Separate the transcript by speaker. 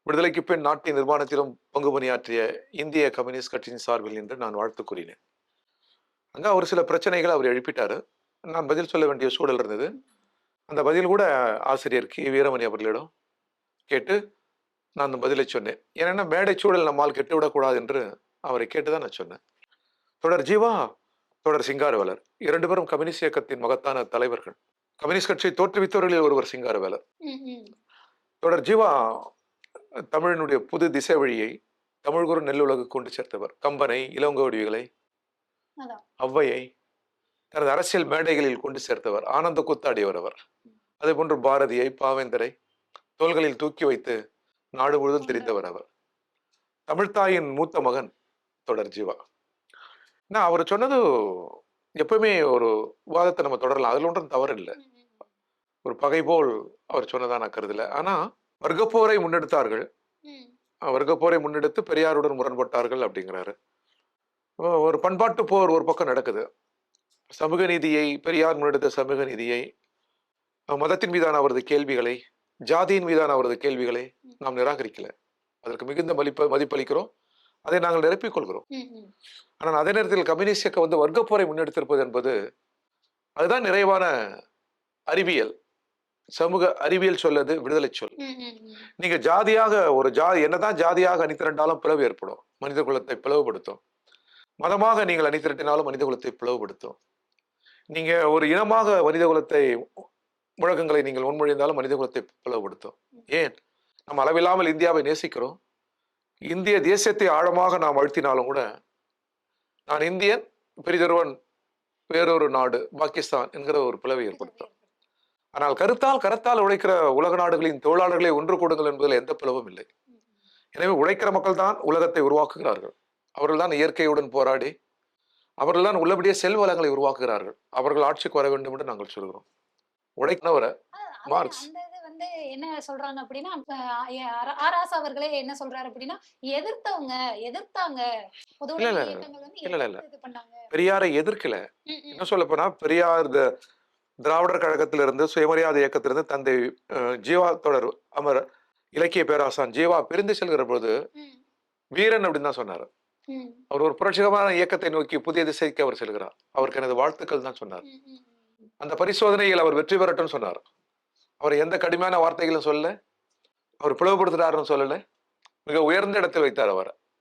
Speaker 1: விடுதலைக்கு பின் நாட்டின் நிர்மாணத்திலும் பங்கு பணியாற்றிய இந்திய கம்யூனிஸ்ட் கட்சியின் சார்பில் நின்று நான் வாழ்த்து கூறினேன். அங்க ஒரு சில பிரச்சனைகளை அவர் எழுப்பிட்டாரு. நான் பதில் சொல்ல வேண்டிய சூழல் இருந்தது. அந்த பதில் கூட ஆசிரியர் கி. வீரமணி அவர்களிடம் கேட்டு நான் அந்த பதிலை சொன்னேன். ஏன்னா மேடை சூழல் நம்மால் கெட்டுவிடக்கூடாது என்று அவரை கேட்டுதான் நான் சொன்னேன். தொடர் ஜீவா, தொடர் சிங்காரவேலர் 2 பேரும் கம்யூனிஸ்ட் இயக்கத்தின் மகத்தான தலைவர்கள். கம்யூனிஸ்ட் கட்சியை தோற்றுவித்தவர்களில் ஒருவர் சிங்காரவேலர். தொடர் ஜீவா தமிழினுடைய புது திசை வழியை தமிழ்குரு நெல்லுலகு கொண்டு சேர்த்தவர். கம்பனை, இளங்கோவடிகளை, ஔவையை தனது அரசியல் மேடைகளில் கொண்டு சேர்த்தவர். ஆனந்த கூத்தாடியவர் அவர். அதே போன்று பாரதியை, பாவேந்தரை தோள்களில் தூக்கி வைத்து நாடு முழுவதும் தெரிந்தவர் அவர். தமிழ்தாயின் மூத்த மகன் தொடர் ஜீவா. அவர் சொன்னது எப்பவுமே ஒரு விவாதத்தை நம்ம தொடரலாம், அதுல ஒன்றும் தவறு இல்லை. ஒரு பகை போல் அவர் சொன்னதா நான் கருதல. ஆனா வர்க்கப்போரை முன்னெடுத்தார்கள், வர்க்கப்போரை முன்னெடுத்து பெரியாருடன் முரண்பட்டார்கள் அப்படிங்கிறாரு. ஒரு பண்பாட்டு போர் ஒரு பக்கம் நடக்குது. சமூக நீதியை, பெரியார் முன்னெடுத்த சமூக நீதியை, மதத்தின் மீதான அவரது கேள்விகளை, ஜாதியின் மீதான அவரது கேள்விகளை நாம் நிராகரிக்கல. அதற்கு மிகுந்த மதிப்பளிக்கிறோம், அதை நாங்கள் நிரப்பிக் கொள்கிறோம். ஆனால் அதே நேரத்தில் கம்யூனிஸ்ட் இயக்கம் வர்க்கப்போரை முன்னெடுத்திருப்பது என்பது அதுதான் நிறைவான அறிவியல், சமூக அறிவியல் சொல்லது விடுதலை சொல். நீங்க ஜாதியாக என்னதான் ஜாதியாக அணிதிரண்டாலும் பிளவு ஏற்படும், மனித குலத்தை பிளவுபடுத்தும். மதமாக நீங்கள் அணிதிரட்டினாலும் மனித குலத்தை பிளவுபடுத்தும். நீங்க ஒரு இனமாக மனித குலத்தை முழக்கங்களை நீங்கள் முன்மொழிந்தாலும் மனித குலத்தை பிளவுபடுத்தும். ஏன் நம்ம அளவில்லாமல் இந்தியாவை நேசிக்கிறோம். இந்திய தேசியத்தை ஆழமாக நாம் அழுத்தினாலும் கூட நான் இந்தியன், பெரிதொருவன் வேறொரு நாடு பாகிஸ்தான் என்கிற ஒரு பிளவை ஏற்படுத்தும். ஆனால் கருத்தால் உழைக்கிற உலக நாடுகளின் தொழிலாளர்களை ஒன்று கூடுங்கள் என்பதில் எந்த பிளவும் இல்லை. எனவே உழைக்கிற மக்கள் தான் உலகத்தை உருவாக்குகிறார்கள். அவர்கள் தான் இயற்கையுடன் போராடி அவர்கள் தான் உள்ளபடியே செல்வ வளங்களை உருவாக்குகிறார்கள். அவர்கள் ஆட்சிக்கு வர வேண்டும் என்று நாங்கள் சொல்கிறோம். உழைக்கிறவரை மார்க்ஸ்
Speaker 2: என்ன சொல்றாங்க அப்படின்னா, ஆராசா அவர்களே என்ன சொல்றாரு அப்படின்னா, எதிர்த்தாங்க
Speaker 1: பெரியாரை எதிர்க்கல. என்ன சொல்ல போனா, பெரியார் திராவிடர் கழகத்திலிருந்து, சுயமரியாதை இயக்கத்திலிருந்து தந்தை ஜீவா தொடர் அமர் இலக்கிய பேராசான் ஜீவா பிரிந்து செல்கிற போது வீரன் அப்படின்னு தான் சொன்னாரு. அவர் ஒரு புரட்சிகரமான இயக்கத்தை நோக்கி புதிய திசைக்கு அவர் செல்கிறார். அவருக்கு எனது வாழ்த்துக்கள் தான் சொன்னார். அந்த பரிசோதனையில் அவர் வெற்றி பெறட்டும் சொன்னார். அவர் எந்த கடுமையான வார்த்தைகளும் சொல்ல, அவர் பிளவுபடுத்துறாருன்னு சொல்லல, மிக உயர்ந்த இடத்தில் வைத்தார் அவர்.